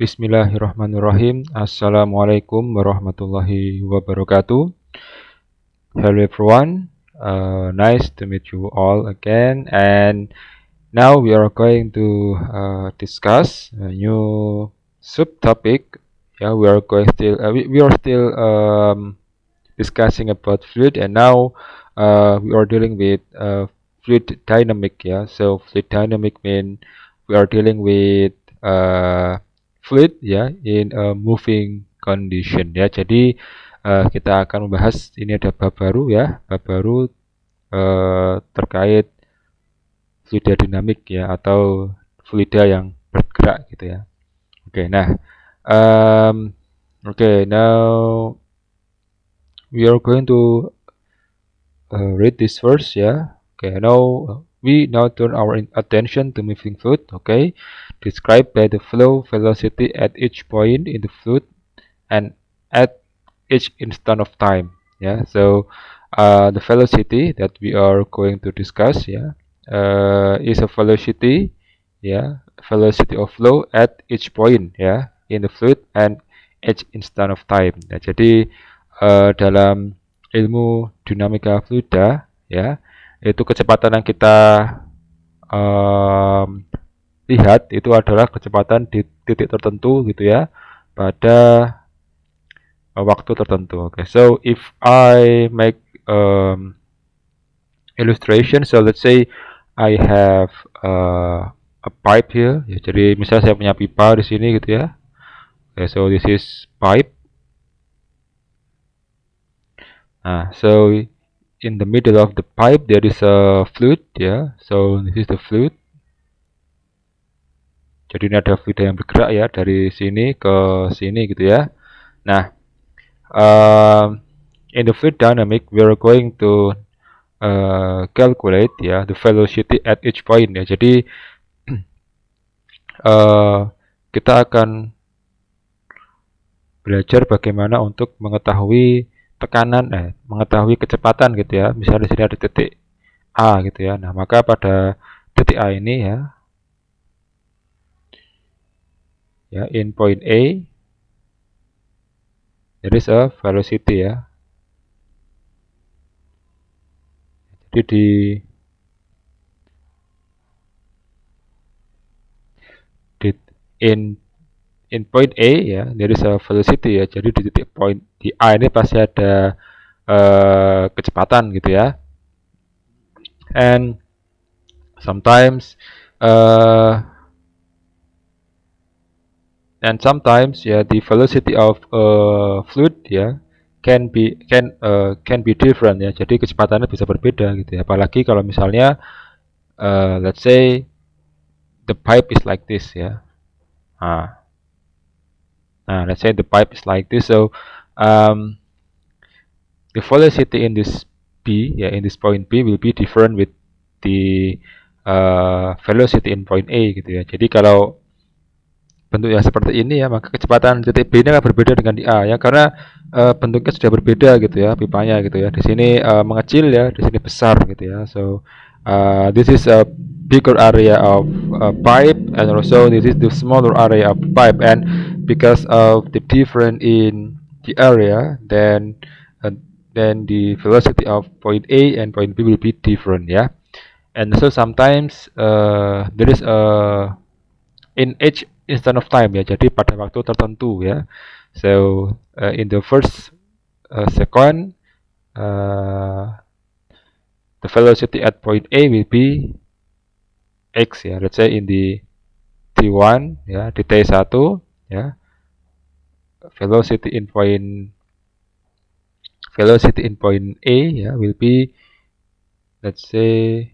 Bismillahirrahmanirrahim. Assalamualaikum warahmatullahi wabarakatuh. Hello everyone. Nice to meet you all again. And now we are going to discuss a new subtopic. Yeah, we are still discussing about fluid, and now we are dealing with fluid dynamic. Yeah, so fluid dynamic mean we are dealing with fluid ya in a moving condition ya. Jadi kita akan membahas, ini ada bab baru ya, bab baru terkait fluida dinamik ya, atau fluida yang bergerak gitu ya. Oke, nah now we are going to read this verse ya. Okay, now we turn our attention to moving fluid. Okay, described by the flow velocity at each point in the fluid and at each instant of time. Yeah, so the velocity that we are going to discuss is a velocity velocity of flow at each point in the fluid and each instant of time. Nah, jadi dalam ilmu dinamika fluida itu kecepatan yang kita lihat itu adalah kecepatan di titik tertentu gitu ya, pada waktu tertentu. Okay, so if I make illustration, so let's say I have a pipe here ya, jadi misalnya saya punya pipa di sini gitu ya. Okay, so this is pipe. So in the middle of the pipe there is a fluid ya. So this is the fluid. Jadi ini ada fluid yang bergerak ya, dari sini ke sini gitu ya. Nah, in the fluid dynamic we are going to calculate the velocity at each point ya. Jadi kita akan belajar bagaimana untuk mengetahui tekanan, mengetahui kecepatan gitu ya. Misalnya di sini ada titik A gitu ya. Nah, maka pada titik A ini in point A there is a velocity ya. Jadi in point A there is a velocity ya. Jadi di titik point di A ini pasti ada kecepatan gitu ya. And sometimes the velocity of fluid can be different ya. Jadi kecepatannya bisa berbeda gitu ya. Apalagi kalau misalnya let's say the pipe is like this ya. Let's say the pipe is like this. So the velocity in this B in this point B will be different with the velocity in point A gitu ya. Jadi kalau bentuknya seperti ini ya, maka kecepatan titik B ini akan berbeda dengan di A ya, karena bentuknya sudah berbeda gitu ya, pipanya gitu ya. Di sini mengecil ya, di sini besar gitu ya. So this is a bigger area of pipe, and also this is the smaller area of pipe, and because of the difference in the area, then the velocity of point A and point B will be different ya. And so sometimes there is a in each instant of time ya, jadi pada waktu tertentu ya. So in the first second the velocity at point A will be x ya. Let's say in the T1 ya, di T1 ya, velocity in point A ya will be, let's say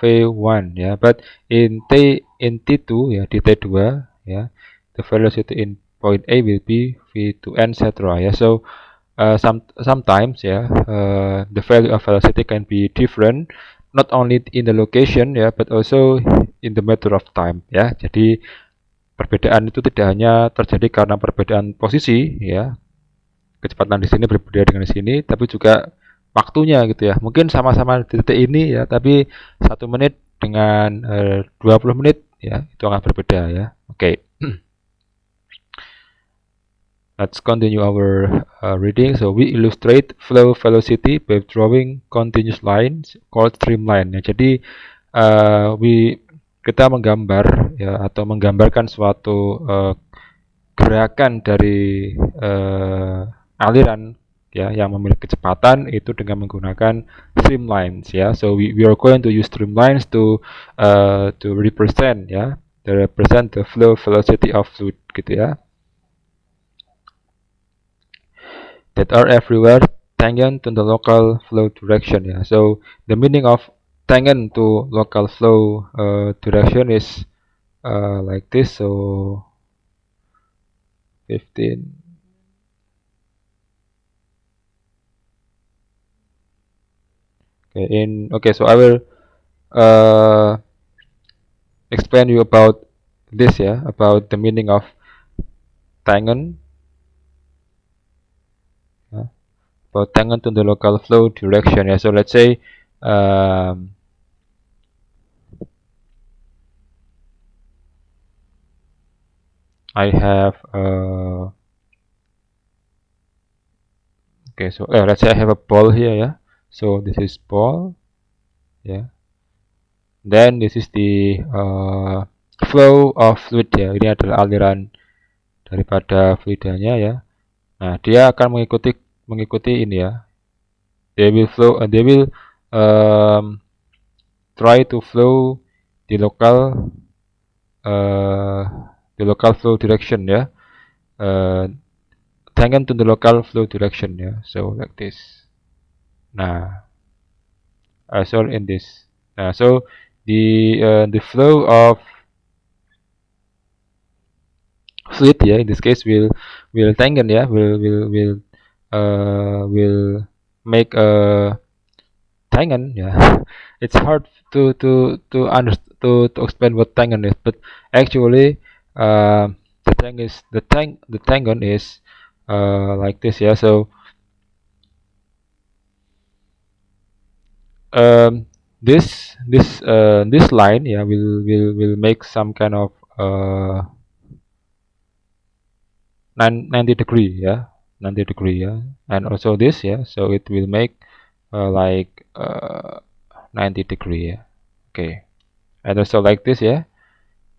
V1 ya, but in T2 ya, di T2 ya, the velocity in point A will be V2 etc. ya. So sometimes the value of velocity can be different, not only in the location ya, but also in the matter of time ya. Jadi perbedaan itu tidak hanya terjadi karena perbedaan posisi ya, kecepatan di sini berbeda dengan di sini, tapi juga waktunya gitu ya. Mungkin sama-sama di titik ini ya, tapi 1 menit dengan 20 menit ya, itu akan berbeda ya. Oke. Let's continue our reading. So we illustrate flow velocity by drawing continuous lines called streamline. Ya, jadi kita menggambar ya atau menggambarkan suatu gerakan dari aliran ya yang memiliki kecepatan itu dengan menggunakan streamlines ya. So we are going to use streamlines to represent ya, to represent the flow velocity of fluid gitu ya. That are everywhere tangent to the local flow direction ya. So the meaning of tangent to local flow direction is like this. So 15. Okay, so I will explain you about this ya, about the meaning of tangent. About tangent to the local flow direction ya. So let's say I have okay, so let's say I have a ball here ya. So this is ball ya. Then this is the flow of fluid ya. Ini adalah aliran daripada fluidanya ya. Nah, dia akan mengikuti ini ya. They will try to flow the local flow direction ya. Tangent to the local flow direction ya. So like this. Nah, so in this. So the flow of fluid ya, in this case will tangent ya, will make a tangent ya. It's hard to explain what tangent is, but actually the tangent is like this ya. So this line yeah will make some kind of 90 degree yeah, 90 degree yeah, and also this yeah, so it will make like 90 degree ya. Okay, and also like this ya.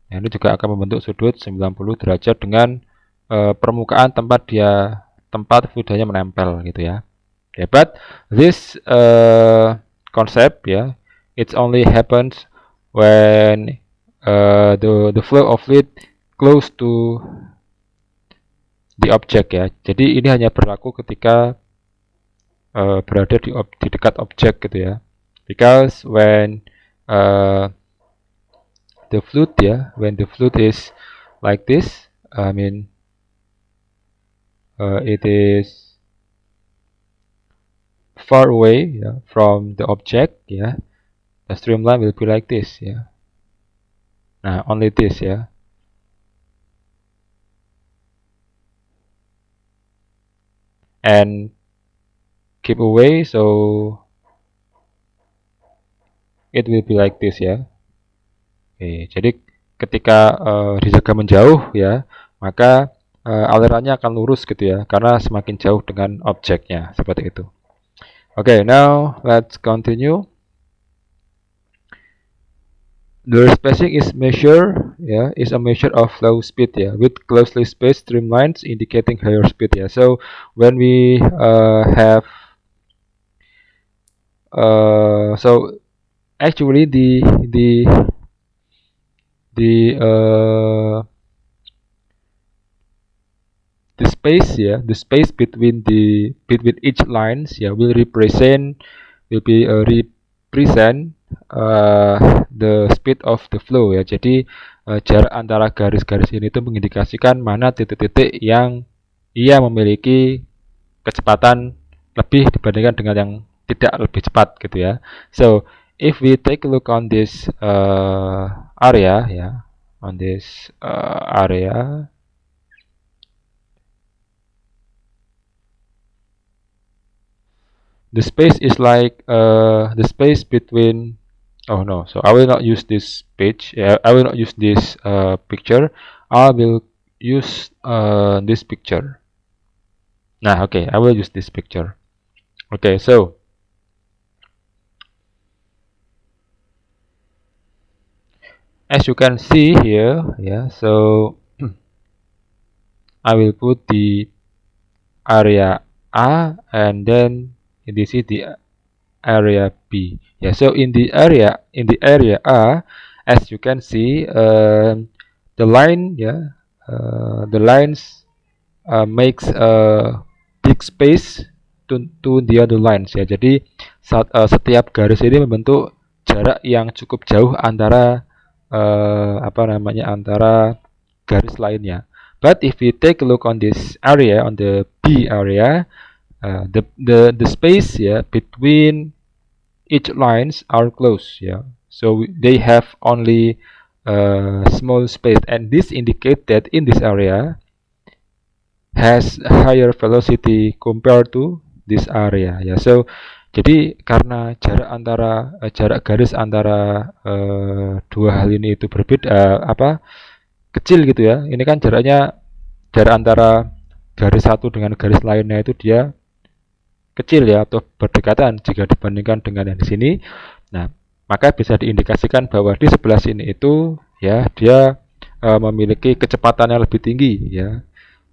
Nah, ini juga akan membentuk sudut 90 derajat dengan permukaan tempat fluidanya menempel gitu ya. Okay, but this concept yeah, it only happens when the flow of fluid close to the object ya. Jadi ini hanya berlaku ketika berada di dekat objek gitu ya. Because when the fluid ya, when the fluid is like this, I mean it is far away yeah, from the object yeah, the streamline will be like this yeah. Nah, only this yeah. And keep away, so it will be like this ya. Oke, jadi ketika dijaga menjauh ya, maka alirannya akan lurus gitu ya, karena semakin jauh dengan objeknya seperti itu. Okay, now let's continue. The spacing is a measure of flow speed with closely spaced streamlines indicating higher speed So when we have so actually the space the space between each lines will represent the speed of the flow jadi jarak antara garis-garis ini itu mengindikasikan mana titik-titik yang ia memiliki kecepatan lebih dibandingkan dengan yang tidak lebih cepat gitu ya. So if we take a look on this area on this area, the space is like the space between Oh no, so I will not use this page. Yeah, I will not use this picture. I will use this picture. Nah, okay, I will use this picture. Okay, so as you can see here, yeah, so I will put the area A and then this is the area B. Yeah, so in the area A, as you can see, the line, yeah, the lines makes a big space to the other lines ya. Jadi setiap garis ini membentuk jarak yang cukup jauh antara antara garis lainnya. But if we take a look on this area, on the B area, the space between each lines are close so they have only small space, and this indicate that in this area has higher velocity compared to this area so jadi karena jarak garis antara dua hal ini itu berbeda kecil gitu ya. Ini kan jarak antara garis satu dengan garis lainnya itu dia kecil ya, atau berdekatan jika dibandingkan dengan yang di sini. Nah, maka bisa diindikasikan bahwa di sebelah sini itu ya dia memiliki kecepatan yang lebih tinggi ya.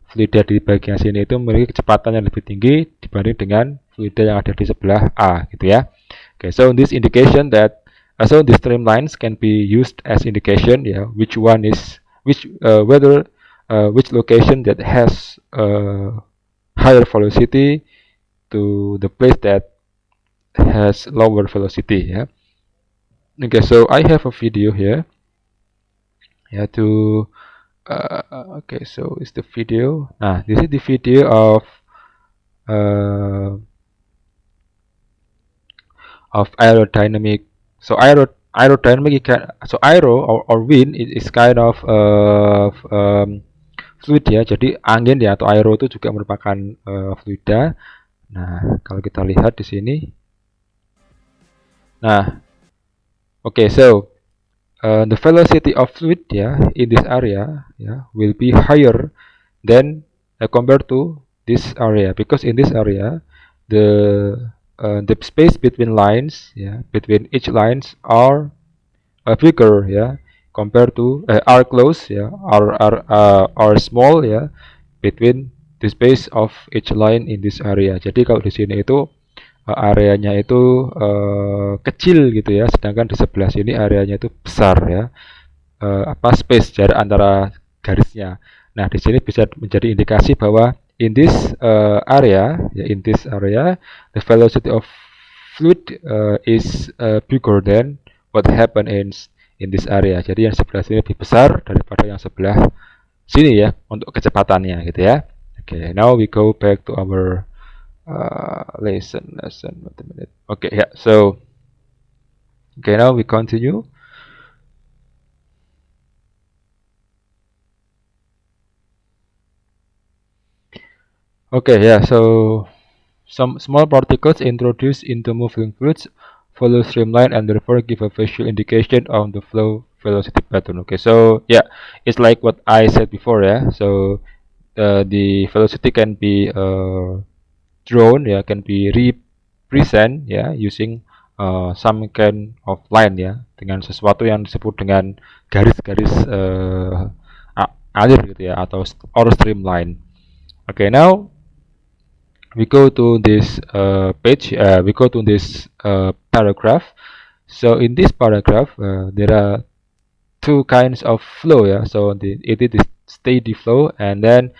Fluida di bagian sini itu memiliki kecepatan yang lebih tinggi dibanding dengan fluida yang ada di sebelah A gitu ya. Okay, so this indication that so these streamlines can be used as indication which one is which location that has higher velocity to the place that has lower velocity Okay, so I have a video here to okay, so it's the video. This is the video of aerodynamic. So aerodynamic so aero or wind is kind of fluid ya. Jadi angin ya atau aero itu juga merupakan fluida. Nah, kalau kita lihat di sini. Nah, okay, so the velocity of fluid in this area will be higher than compared to this area, because in this area the space between lines between each lines are bigger compared to are close are small between the space of each line in this area. Jadi kalau di sini itu areanya itu kecil gitu ya, sedangkan di sebelah sini areanya itu besar ya. Space jarak antara garisnya. Nah, di sini bisa menjadi indikasi bahwa in this area the velocity of fluid is bigger than what happen in this area. Jadi yang sebelah sini lebih besar daripada yang sebelah sini ya untuk kecepatannya gitu ya. Okay, now we go back to our lesson. Wait a minute. Okay, so okay, now we continue. Okay, so some small particles introduced into moving fluids follow streamline and therefore give a visual indication of the flow velocity pattern. Okay, so it's like what I said before so the velocity can be drawn can be represent using some kind of line dengan sesuatu yang disebut dengan garis-garis alir gitu atau streamline. Okay, now we go to this page. We go to this paragraph. So in this paragraph there are two kinds of flow so it is the steady flow and then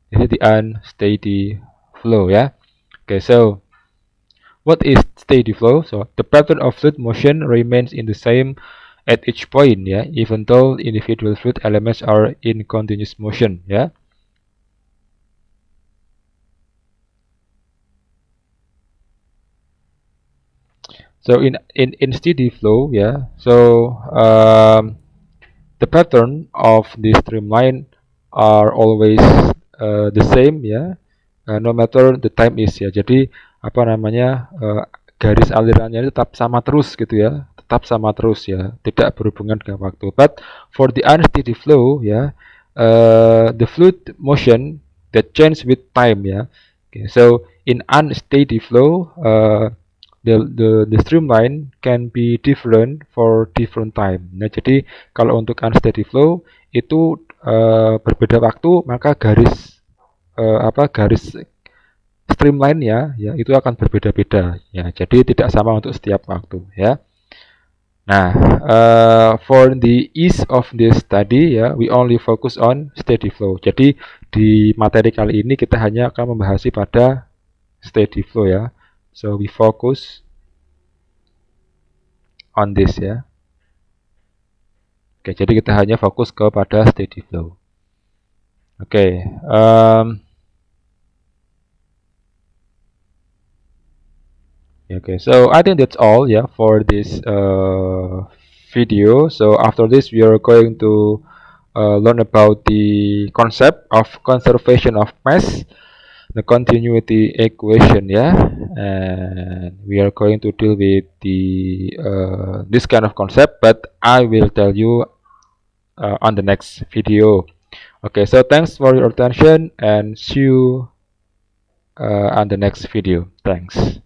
it is the unsteady flow Okay, so what is steady flow? So the pattern of fluid motion remains in the same at each point even though individual fluid elements are in continuous motion So in steady flow so the pattern of the streamline are always the same no matter the time is Jadi garis alirannya itu tetap sama terus gitu ya, tetap sama terus ya, tidak berhubungan dengan waktu. But for the unsteady flow ya, the fluid motion that change with time ya. Okay, so in unsteady flow, the streamline can be different for different time. Nah, jadi kalau untuk unsteady flow itu berbeda waktu, maka garis streamline ya itu akan berbeda-beda ya. Jadi tidak sama untuk setiap waktu ya. Nah, for the ease of this study ya, we only focus on steady flow. Jadi di materi kali ini kita hanya akan membahas pada steady flow ya. So we focus on this ya. Oke, jadi kita hanya fokus kepada steady flow. Oke, okay, so I think that's all for this video. So after this we are going to learn about the concept of conservation of mass, the continuity equation and we are going to deal with the this kind of concept, but I will tell you on the next video. Okay, so thanks for your attention and see you on the next video. Thanks.